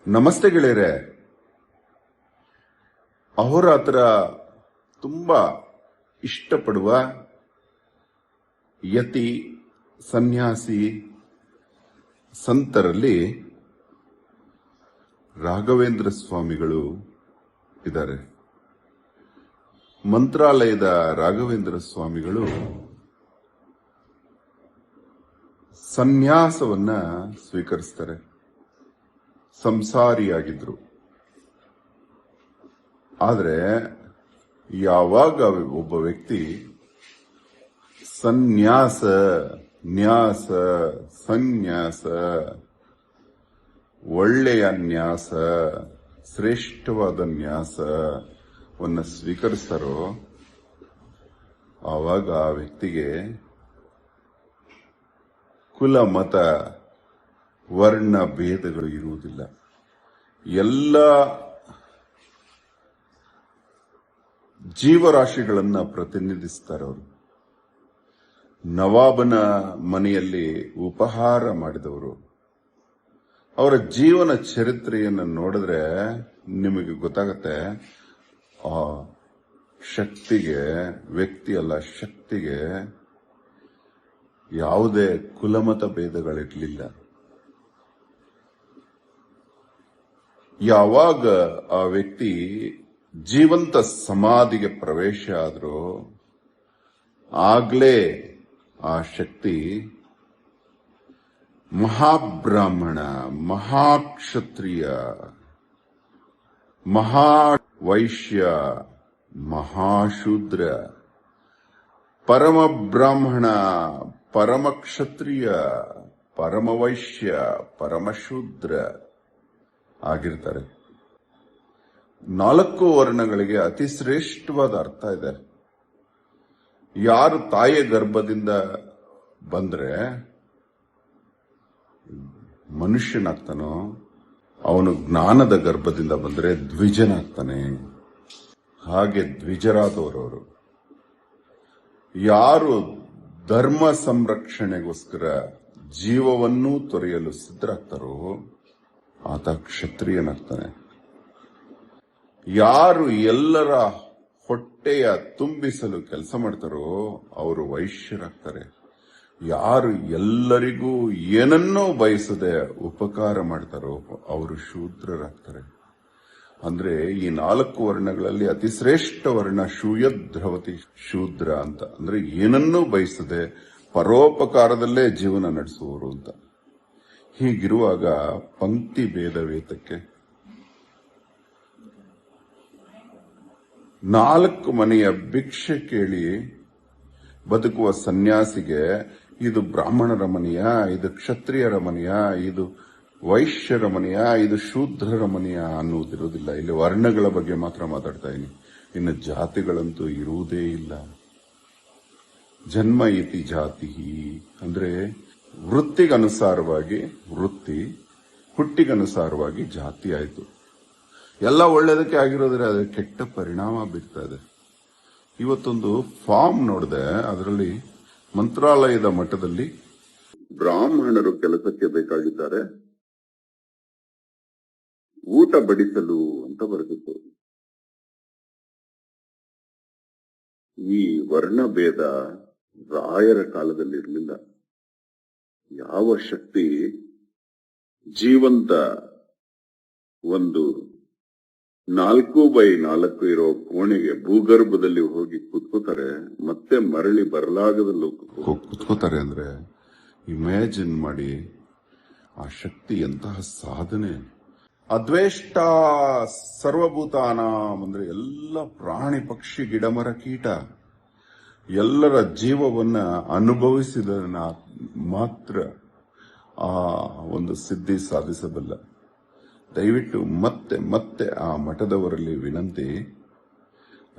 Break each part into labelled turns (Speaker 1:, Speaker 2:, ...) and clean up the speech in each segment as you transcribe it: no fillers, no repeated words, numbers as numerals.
Speaker 1: ನಮಸ್ತೆ ಗೆಳೆಯರೆ. ಅಹೋರಾತ್ರ ತುಂಬಾ ಇಷ್ಟಪಡುವ ಯತಿ ಸನ್ಯಾಸಿ ಸಂತರಲ್ಲಿ ರಾಘವೇಂದ್ರ ಸ್ವಾಮಿಗಳು ಇದ್ದಾರೆ. ಮಂತ್ರಾಲಯದ ರಾಘವೇಂದ್ರ ಸ್ವಾಮಿಗಳು ಸನ್ಯಾಸವನ್ನ ಸ್ವೀಕರಿಸ್ತಾರೆ. ಸಂಸಾರಿಯಾಗಿದ್ರು. ಆದರೆ ಯಾವಾಗ ಒಬ್ಬ ವ್ಯಕ್ತಿ ಸನ್ಯಾಸ ನ್ಯಾಸ ಸನ್ಯಾಸ ಒಳ್ಳೆಯ ನ್ಯಾಸ ಶ್ರೇಷ್ಠವಾದ ನ್ಯಾಸವನ್ನು ಸ್ವೀಕರಿಸ್ತಾರೋ ಆವಾಗ ಆ ವ್ಯಕ್ತಿಗೆ ಕುಲ ಮತ ವರ್ಣ ಭೇದಗಳು ಇರುವುದಿಲ್ಲ. ಎಲ್ಲ ಜೀವರಾಶಿಗಳನ್ನ ಪ್ರತಿನಿಧಿಸ್ತಾರೆ ಅವರು. ನವಾಬನ ಮನೆಯಲ್ಲಿ ಉಪಹಾರ ಮಾಡಿದವರು. ಅವರ ಜೀವನ ಚರಿತ್ರೆಯನ್ನು ನೋಡಿದ್ರೆ ನಿಮಗೆ ಗೊತ್ತಾಗತ್ತೆ, ಆ ಶಕ್ತಿಗೆ, ವ್ಯಕ್ತಿ ಅಲ್ಲ ಶಕ್ತಿಗೆ ಯಾವುದೇ ಕುಲಮತ ಭೇದಗಳಿರಲಿಲ್ಲ. ಯಾವಾಗ ಆ ವ್ಯಕ್ತಿ ಜೀವಂತ ಸಮಾಧಿಗೆ ಪ್ರವೇಶ ಆದ್ರೂ ಆಗ್ಲೇ ಆ ಶಕ್ತಿ ಮಹಾಬ್ರಾಹ್ಮಣ, ಮಹಾಕ್ಷತ್ರಿಯ, ಮಹಾವೈಶ್ಯ, ಮಹಾಶೂದ್ರ, ಪರಮ ಬ್ರಾಹ್ಮಣ, ಪರಮಕ್ಷತ್ರಿಯ, ಪರಮವೈಶ್ಯ, ಪರಮಶೂದ್ರ ಆಗಿರ್ತಾರೆ. 4 ವರ್ಣಗಳಿಗೆ ಅತಿ ಶ್ರೇಷ್ಠವಾದ ಅರ್ಥ ಇದೆ. ಯಾರು ತಾಯಿಯ ಗರ್ಭದಿಂದ ಬಂದ್ರೆ ಮನುಷ್ಯನಾಗ್ತಾನೋ ಅವನು ಜ್ಞಾನದ ಗರ್ಭದಿಂದ ಬಂದ್ರೆ ದ್ವಿಜನಾಗ್ತಾನೆ. ಹಾಗೆ ದ್ವಿಜರಾದವರವರು. ಯಾರು ಧರ್ಮ ಸಂರಕ್ಷಣೆಗೋಸ್ಕರ ಜೀವವನ್ನೂ ತೊರೆಯಲು ಸಿದ್ಧರಾಗ್ತಾರೋ ಆತ ಕ್ಷತ್ರಿಯನಾಗ್ತಾನೆ. ಯಾರು ಎಲ್ಲರ ಹೊಟ್ಟೆಯ ತುಂಬಿಸಲು ಕೆಲಸ ಮಾಡ್ತಾರೋ ಅವರು ವೈಶ್ಯರಾಗ್ತಾರೆ. ಯಾರು ಎಲ್ಲರಿಗೂ ಏನನ್ನೂ ಬಯಸದೆ ಉಪಕಾರ ಮಾಡ್ತಾರೋ ಅವರು ಶೂದ್ರರಾಗ್ತಾರೆ. ಅಂದ್ರೆ ಈ 4 ವರ್ಣಗಳಲ್ಲಿ ಅತಿ ಶ್ರೇಷ್ಠ ವರ್ಣ ಶೂಯದ್ರವತಿ ಶೂದ್ರ ಅಂತ. ಅಂದ್ರೆ ಏನನ್ನೂ ಬಯಸದೆ ಪರೋಪಕಾರದಲ್ಲೇ ಜೀವನ ನಡೆಸುವವರು ಅಂತ. ಹೀಗಿರುವಾಗ ಪಂಕ್ತಿ ಭೇದವೇತಕ್ಕೆ 4 ಮನೆಯ ಭಿಕ್ಷೆ ಕೇಳಿ ಬದುಕುವ ಸನ್ಯಾಸಿಗೆ ಇದು ಬ್ರಾಹ್ಮಣರ ಮನೆಯ, ಇದು ಕ್ಷತ್ರಿಯರ ಮನೆಯ, ಇದು ವೈಶ್ಯರ ಮನೆಯ, ಇದು ಶೂದ್ರರ ಮನೆಯ ಅನ್ನುವುದಿರುವುದಿಲ್ಲ. ಇಲ್ಲಿ ವರ್ಣಗಳ ಬಗ್ಗೆ ಮಾತ್ರ ಮಾತಾಡ್ತಾ ಇದ್ದೀನಿ. ಇನ್ನು ಜಾತಿಗಳಂತೂ ಇರುವುದೇ ಇಲ್ಲ. ಜನ್ಮ ಇತಿ ಜಾತಿ ಅಂದ್ರೆ ವೃತ್ತಿಗನುಸಾರವಾಗಿ ವೃತ್ತಿ, ಹುಟ್ಟಿಗನುಸಾರವಾಗಿ ಜಾತಿ ಆಯಿತು. ಎಲ್ಲ ಒಳ್ಳೇದಕ್ಕೆ ಆಗಿರೋದ್ರೆ ಅದು ಕೆಟ್ಟ ಪರಿಣಾಮ ಬೀರ್ತಾ ಇದೆ. ಇವತ್ತೊಂದು ಫಾರ್ಮ್ ನೋಡಿದೆ, ಅದರಲ್ಲಿ ಮಂತ್ರಾಲಯದ ಮಠದಲ್ಲಿ ಬ್ರಾಹ್ಮಣರು ಕೆಲಸಕ್ಕೆ ಬೇಕಾಗಿದ್ದಾರೆ, ಊಟ ಬಡಿಸಲು ಅಂತ ಬರೆದಿತ್ತು. ಈ ವರ್ಣಭೇದ ರಾಯರ ಕಾಲದಲ್ಲಿ ಇರಲಿಲ್ಲ. ಯಾವ ಶಕ್ತಿ ಜೀವಂತ ಒಂದು 4x4 ಇರೋ ಕೋಣೆಗೆ ಭೂಗರ್ಭದಲ್ಲಿ ಹೋಗಿ ಕುತ್ಕೋತಾರೆ, ಮತ್ತೆ ಮರಳಿ ಬರಲಾಗದ ಲೋಕಕ್ಕೆ ಕುತ್ಕೋತಾರೆ ಅಂದ್ರೆ ಇಮ್ಯಾಜಿನ್ ಮಾಡಿ ಆ ಶಕ್ತಿ ಎಂತಹ ಸಾಧನೆ. ಅದ್ವೇಷ್ಟ ಸರ್ವಭೂತಾನ ಅಂದ್ರೆ ಎಲ್ಲ ಪ್ರಾಣಿ ಪಕ್ಷಿ ಗಿಡಮರ ಕೀಟ ಎಲ್ಲರ ಜೀವವನ್ನ ಅನುಭವಿಸಿದ ಮಾತ್ರ ಆ ಒಂದು ಸಿದ್ಧಿ ಸಾಧಿಸಬಲ್ಲ. ದಯವಿಟ್ಟು ಮತ್ತೆ ಮತ್ತೆ ಆ ಮಠದವರಲ್ಲಿ ವಿನಂತಿ,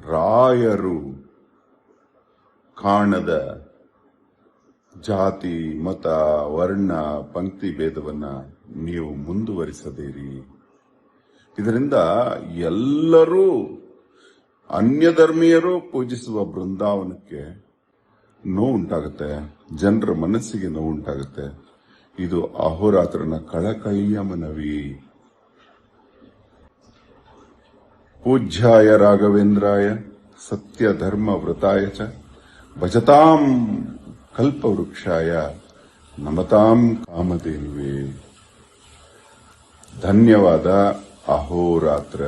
Speaker 1: ರಾಯರು ಕಾಣದ ಜಾತಿ ಮತ ವರ್ಣ ಪಂಕ್ತಿ ಭೇದವನ್ನ ನೀವು ಮುಂದುವರಿಸದಿರಿ. ಇದರಿಂದ ಎಲ್ಲರೂ ಅನ್ಯಧರ್ಮೀಯರು ಪೂಜಿಸುವ ಬೃಂದಾವನಕ್ಕೆ ನೋವುಂಟಾಗುತ್ತೆ, ಜನರ ಮನಸ್ಸಿಗೆ ನೋವುಂಟಾಗುತ್ತೆ. ಇದು ಅಹೋರಾತ್ರನ ಕಳಕಳಿಯ ಮನವಿ. ಪೂಜ್ಯಾಯ ರಾಘವೇಂದ್ರಾಯ ಸತ್ಯ ಧರ್ಮ ವೃತಾಯ ಚ ಭಜತಾಂ ಕಲ್ಪವೃಕ್ಷಾಯ ನಮತಾಂ ಕಾಮಧೇನುವೆ. ಧನ್ಯವಾದ. ಅಹೋರಾತ್ರ.